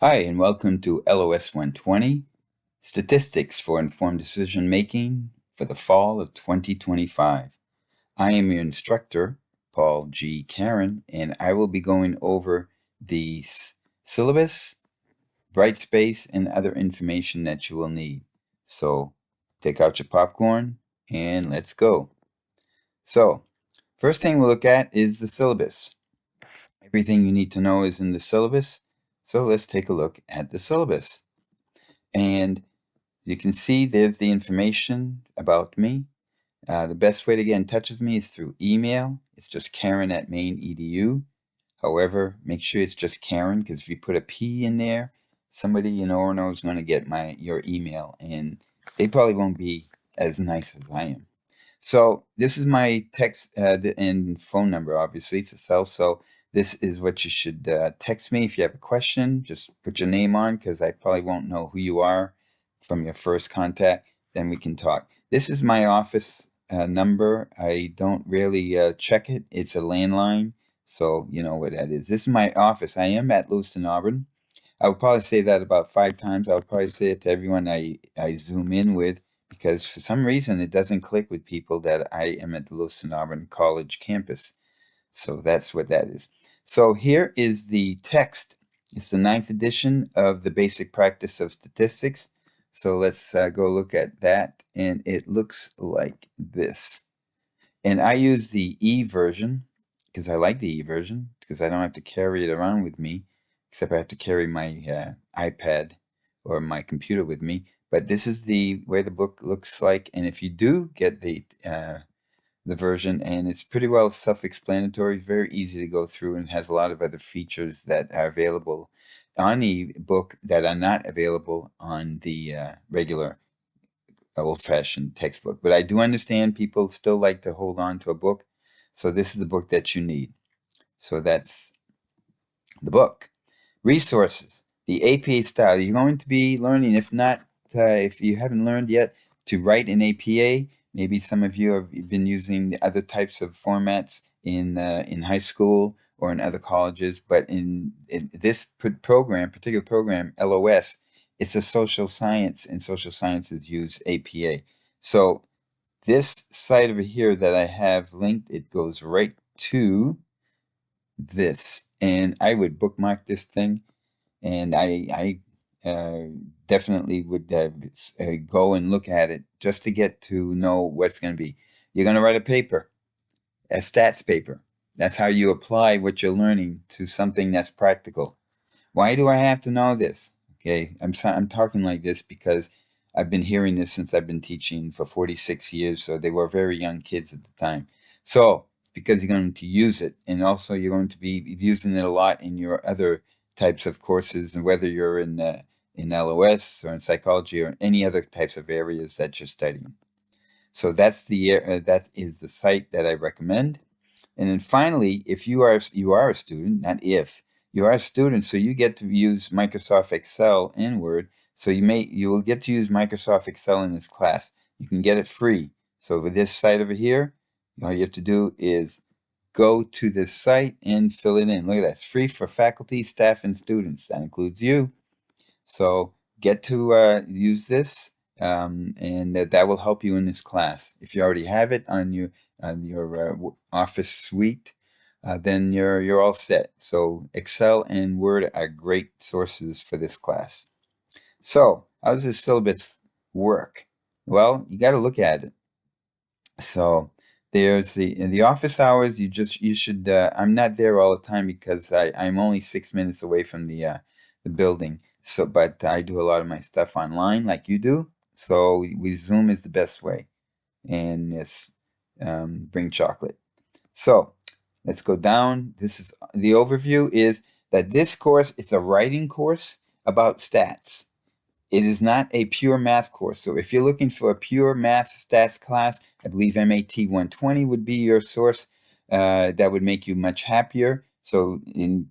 Hi, and welcome to LOS 120, Statistics for Informed Decision Making for the Fall of 2025. I am your instructor, Paul G. Caron, and I will be going over the syllabus, Brightspace, and other information that you will need. So take out your popcorn and let's go. So, first thing we'll look at is the syllabus. Everything you need to know is in the syllabus. So let's take a look at the syllabus. And you can see there's the information about me. The best way to get in touch with me is through email. It's just Caron@maine.edu. However, make sure it's just Caron, because if you put a P in there, somebody you know or know is going to get your email, and they probably won't be as nice as I am. So this is my text and phone number. Obviously, it's a cell. So this is what you should text me if you have a question. Just put your name on, because I probably won't know who you are from your first contact. Then we can talk. This is my office number. I don't really check it. It's a landline, so you know what that is. This is my office. I am at Lewiston, Auburn. I would probably say that about 5 times. I would probably say it to everyone I zoom in with, because for some reason it doesn't click with people that I am at the Lewiston Auburn College campus. So that's what that is. So here is the text. It's the 9th edition of the Basic Practice of Statistics. So let's go look at that, and it looks like this. And I use the E version because I like the E version, because I don't have to carry it around with me, except I have to carry my iPad or my computer with me. But this is the way the book looks like. And if you do get the version, and it's pretty well self-explanatory, very easy to go through, and has a lot of other features that are available on the book that are not available on the regular old-fashioned textbook. But I do understand people still like to hold on to a book, so this is the book that you need. So that's the book. Resources. The APA style. You're going to be learning, if you haven't learned yet, to write an APA. Maybe some of you have been using other types of formats in high school or in other colleges, but in this particular program, LOS, it's a social science, and social sciences use APA. So this site over here that I have linked, it goes right to this, and I would bookmark this thing, and I definitely would go and look at it just to get to know what it's going to be. You're going to write a paper, a stats paper. That's how you apply what you're learning to something that's practical. Why do I have to know this? Okay, I'm talking like this because I've been hearing this since I've been teaching for 46 years, so they were very young kids at the time. So it's because you're going to use it, and also you're going to be using it a lot in your other types of courses, and whether you're in LOS or in psychology or any other types of areas that you're studying. So that is the site that I recommend. And then finally, if you are a student, not if, you are a student, so you get to use Microsoft Excel and Word. So you will get to use Microsoft Excel in this class. You can get it free. So with this site over here, all you have to do is go to this site and fill it in. Look at that. It's free for faculty, staff, and students. That includes you. So get to use this, and that will help you in this class. If you already have it on your Office suite, then you're all set. So Excel and Word are great sources for this class. So how does this syllabus work? Well, you got to look at it. So there's the office hours. You should. I'm not there all the time because I'm only 6 minutes away from the building. So, but I do a lot of my stuff online, like you do. So Zoom is the best way, and it's bring chocolate. So let's go down. This is the overview. Is that this course? It's a writing course about stats. It is not a pure math course. So if you're looking for a pure math stats class, I believe MAT 120 would be your source. That would make you much happier. So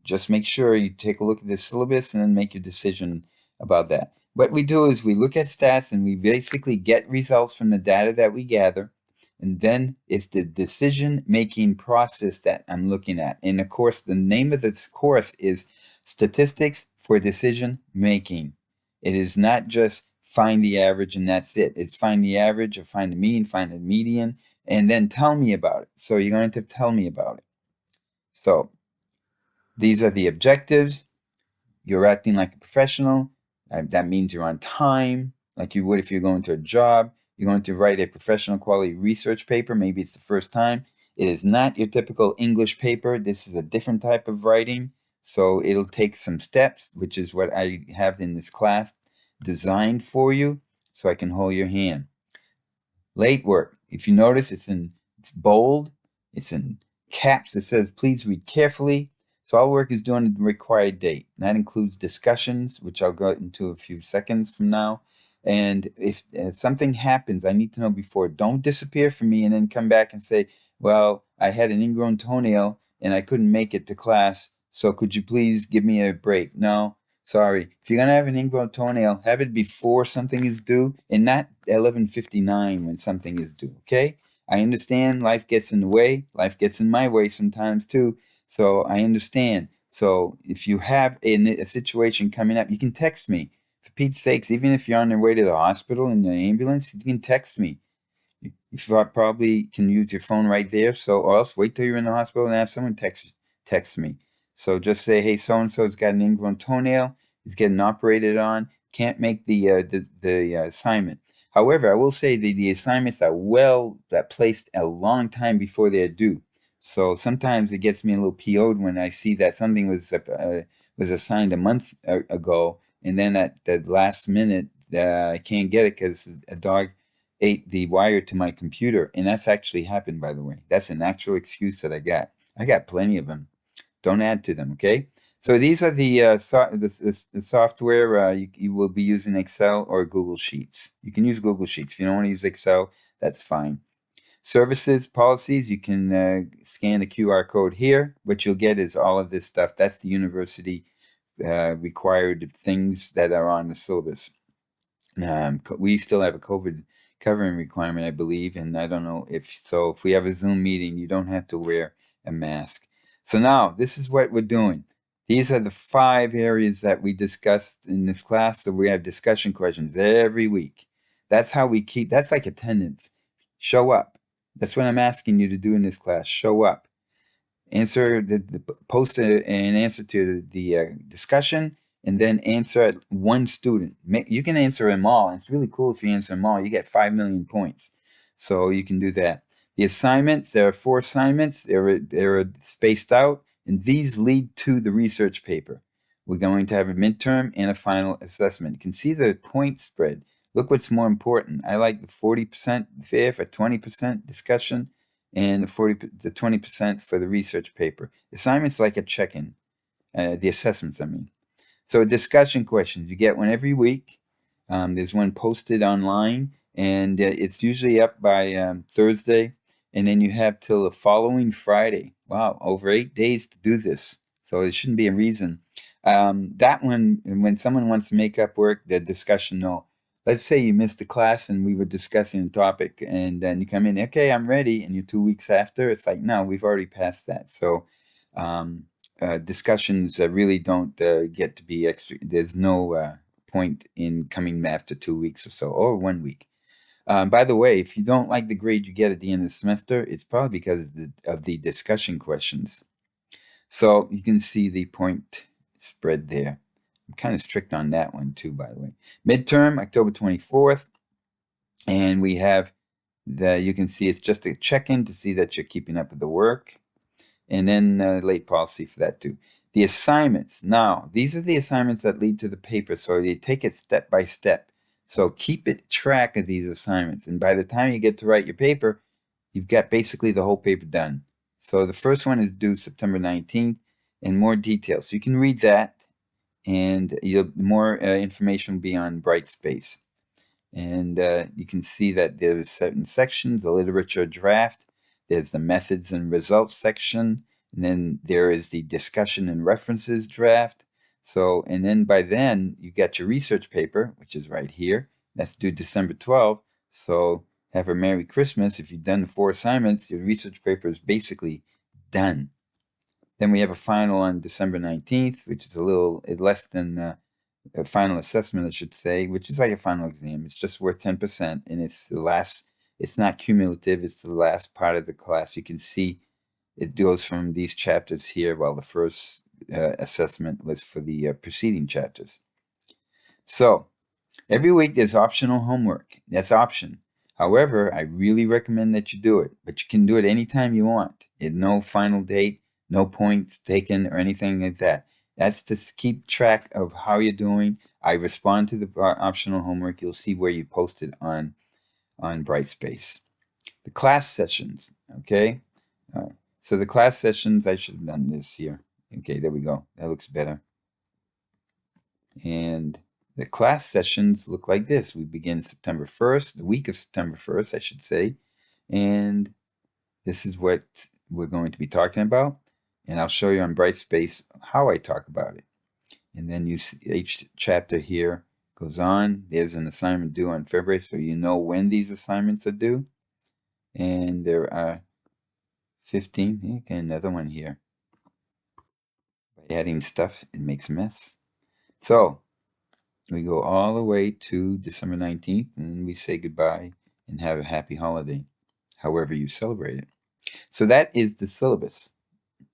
just make sure you take a look at the syllabus and then make your decision about that. What we do is we look at stats and we basically get results from the data that we gather. And then it's the decision-making process that I'm looking at. And of course, the name of this course is Statistics for decision making. It is not just find the average and that's it. It's find the average or find the mean, find the median, and then tell me about it. So you're going to tell me about it. So these are the objectives. You're acting like a professional. That means you're on time, like you would if you're going to a job. You're going to write a professional quality research paper. Maybe it's the first time. It is not your typical English paper. This is a different type of writing. So it'll take some steps, which is what I have in this class designed for you so I can hold your hand. Late work. If you notice, it's in bold. It's in caps. It says, please read carefully. So all work is done at the required date. And that includes discussions, which I'll go into a few seconds from now. And if something happens, I need to know before. Don't disappear from me and then come back and say, well, I had an ingrown toenail and I couldn't make it to class. So could you please give me a break? No, sorry. If you're going to have an ingrown toenail, have it before something is due and not 11:59 when something is due, okay? I understand life gets in the way. Life gets in my way sometimes too. So I understand. So if you have a situation coming up, you can text me. For Pete's sakes, even if you're on your way to the hospital in the ambulance, you can text me. You probably can use your phone right there. So, or else wait till you're in the hospital and have someone text me. So just say, hey, so-and-so's got an ingrown toenail. He's getting operated on. Can't make the assignment. However, I will say the assignments are placed a long time before they're due. So sometimes it gets me a little PO'd when I see that something was assigned a month ago, and then at the last minute I can't get it because a dog ate the wire to my computer. And that's actually happened, by the way. That's an actual excuse that I got. I got plenty of them. Don't add to them, okay? So these are the software. You will be using Excel or Google Sheets. You can use Google Sheets. If you don't want to use Excel, that's fine. Services, policies, you can scan the QR code here. What you'll get is all of this stuff. That's the university required things that are on the syllabus. We still have a COVID covering requirement, I believe, and I don't know if we have a Zoom meeting, you don't have to wear a mask. So now, this is what we're doing. These are the 5 areas that we discussed in this class. So we have discussion questions every week. That's how we keep, that's like attendance. Show up. That's what I'm asking you to do in this class. Show up. Post an answer to the discussion, and then answer at one student. You can answer them all. It's really cool if you answer them all. You get 5 million points. So you can do that. The assignments, there are 4 assignments. They're spaced out, and these lead to the research paper. We're going to have a midterm and a final assessment. You can see the point spread. Look what's more important. I like the 40% there for 20% discussion, and the 20% for the research paper. Assignments like a check-in. The assessments, I mean. So discussion questions, you get one every week. There's one posted online, and it's usually up by Thursday, and then you have till the following Friday. Wow, over 8 days to do this. So it shouldn't be a reason. That one, when someone wants to make up work, the discussion, no. Let's say you missed a class and we were discussing a topic, and then you come in, okay, I'm ready, and you're 2 weeks after. It's like, no, we've already passed that. So discussions really don't get to be extra. There's no point in coming after 2 weeks or so, or 1 week. By the way, if you don't like the grade you get at the end of the semester, it's probably because of the discussion questions. So you can see the point spread there. I'm kind of strict on that one too, by the way. Midterm, October 24th. And we have you can see it's just a check-in to see that you're keeping up with the work. And then late policy for that too. The assignments. Now, these are the assignments that lead to the paper. So they take it step by step. So keep track of these assignments. And by the time you get to write your paper, you've got basically the whole paper done. So the first one is due September 19th, and more details. So you can read that, and more information will be on Brightspace. And you can see that there's certain sections, the literature draft, there's the methods and results section, and then there is the discussion and references draft. So, and then by then you got your research paper, which is right here. That's due December 12th. So have a Merry Christmas. If you've done the 4 assignments, your research paper is basically done. Then we have a final on December 19th, which is a little less than a final assessment, I should say, which is like a final exam. It's just worth 10%, and it's the last. It's not cumulative. It's the last part of the class. You can see it goes from these chapters here, while the first assessment was for the preceding chapters. So every week there's optional homework. That's option. However, I really recommend that you do it, but you can do it anytime you want. There's no final date, no points taken or anything like that. That's to keep track of how you're doing. I respond to the optional homework. You'll see where you posted on Brightspace. The class sessions, okay? All right. So the class sessions, I should have done this here. Okay, there we go. That looks better. And the class sessions look like this. We begin September 1st, the week of September 1st, I should say. And this is what we're going to be talking about. And I'll show you on Brightspace how I talk about it. And then you see each chapter here goes on. There's an assignment due on February, so you know when these assignments are due. And there are 15. Okay, another one here. By adding stuff, it makes a mess. So we go all the way to December 19th, and we say goodbye and have a happy holiday, however you celebrate it. So that is the syllabus.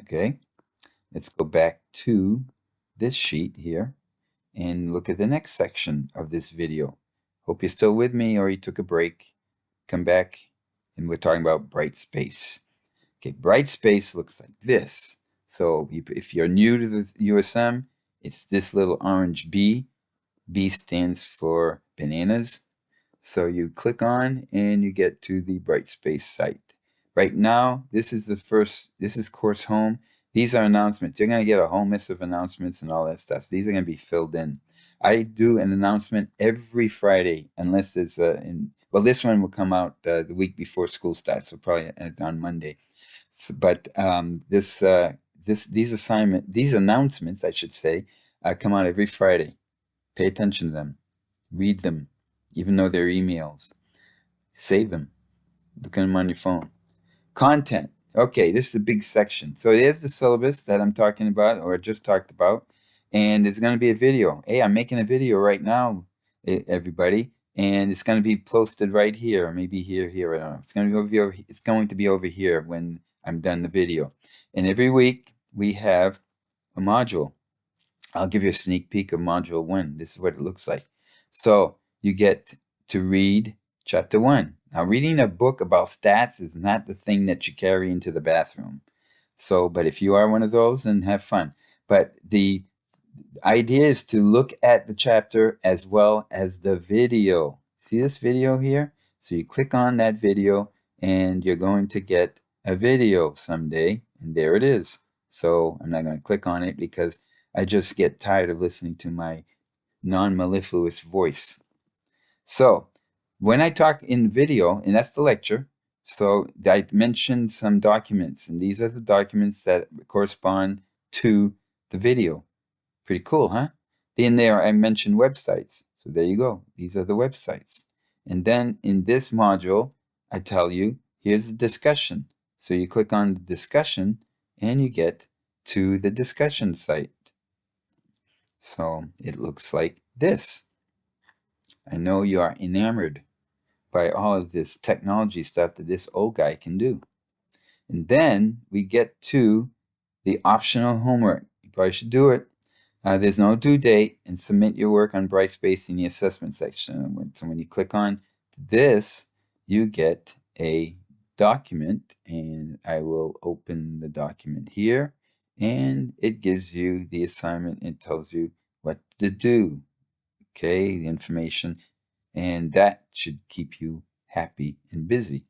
Okay, let's go back to this sheet here and look at the next section of this video. Hope you're still with me, or you took a break. Come back, and we're talking about Brightspace. Okay, Brightspace looks like this. So if you're new to the USM, it's this little orange B. B stands for bananas. So you click on and you get to the Brightspace site. Right now, this is course home. These are announcements. You're going to get a whole mess of announcements and all that stuff. So these are going to be filled in. I do an announcement every Friday, unless it's well, this one will come out the week before school starts, so probably on Monday. So, but these announcements, I should say, come out every Friday. Pay attention to them. Read them, even though they're emails. Save them. Look at them on your phone. Content. Okay, this is a big section. So there's the syllabus that I'm talking about, or just talked about, and it's going to be a video. Hey, I'm making a video right now, everybody, and it's going to be posted right here, or maybe here. I don't know. It's going to be over here when I'm done the video. And every week we have a module. I'll give you a sneak peek of Module 1. This is what it looks like. So you get to read Chapter 1. Now, reading a book about stats is not the thing that you carry into the bathroom. So, but if you are one of those, then have fun. But the idea is to look at the chapter as well as the video. See this video here? So you click on that video, and you're going to get a video someday, and there it is. So I'm not going to click on it because I just get tired of listening to my non-mellifluous voice. So when I talk in video, and that's the lecture, so I mentioned some documents, and these are the documents that correspond to the video. Pretty cool, huh? In there, I mentioned websites. So there you go. These are the websites. And then in this module, I tell you, here's the discussion. So you click on the discussion, and you get to the discussion site. So it looks like this. I know you are enamored by all of this technology stuff that this old guy can do. And then we get to the optional homework. You probably should do it. There's no due date, and submit your work on Brightspace in the assessment section. So when you click on this, you get a document, and I will open the document here, and it gives you the assignment. It tells you what to do, okay, the information, and that should keep you happy and busy.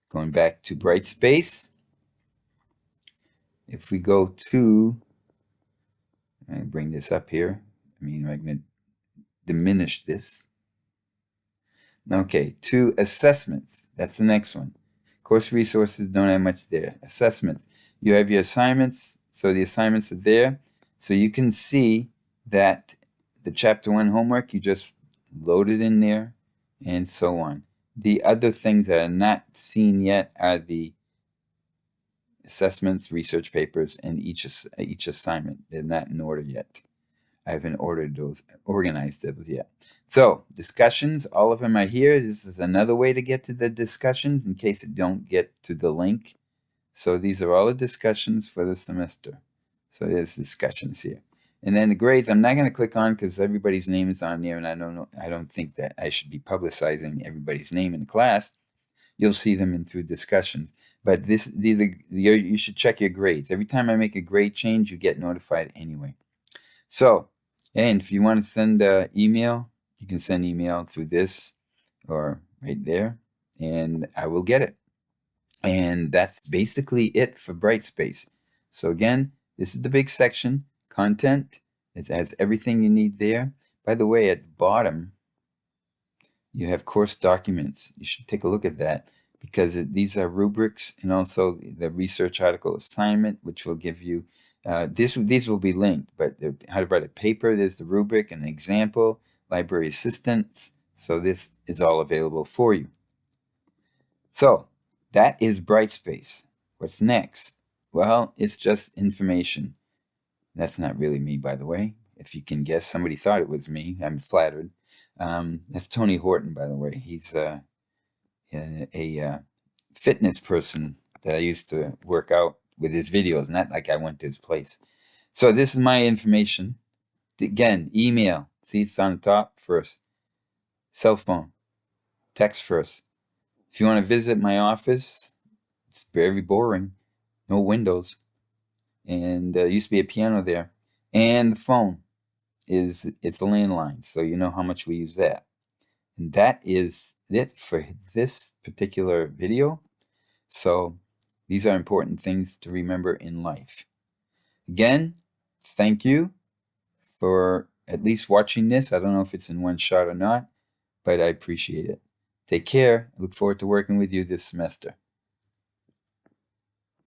Going back to Brightspace, if we go to, I bring this up here, I'm going to diminish this. Okay, to assessments, that's the next one. Course resources, don't have much there. Assessments, you have your assignments, so the assignments are there. So you can see that the Chapter 1 homework, you just load it in there, and so on. The other things that are not seen yet are the assessments, research papers, and each assignment. They're not in order yet. I haven't organized those yet. So discussions, all of them are here. This is another way to get to the discussions in case you don't get to the link. So these are all the discussions for the semester. So there's discussions here. And then the grades, I'm not going to click on because everybody's name is on there, and I don't think that I should be publicizing everybody's name in the class. You'll see them through discussions. But you should check your grades. Every time I make a grade change, you get notified anyway. So, and if you want to send an email, you can send email through this or right there, and I will get it. And that's basically it for Brightspace. So again, this is the big section, content. It has everything you need there. By the way, at the bottom, you have course documents. You should take a look at that because these are rubrics and also the research article assignment, which will give you, these will be linked, but how to write a paper, there's the rubric, an example, library assistance. So this is all available for you. So that is Brightspace. What's next? Well, it's just information. That's not really me, by the way. If you can guess, somebody thought it was me. I'm flattered. That's Tony Horton, by the way. He's a fitness person that I used to work out with his videos, not like I went to his place. So this is my information. Again, email. See, it's on the top first. Cell phone. Text first. If you want to visit my office, it's very boring. No windows. And there used to be a piano there. And the phone it's a landline, so you know how much we use that. And that is it for this particular video. So these are important things to remember in life. Again, thank you for at least watching this. I don't know if it's in one shot or not, but I appreciate it. Take care. I look forward to working with you this semester.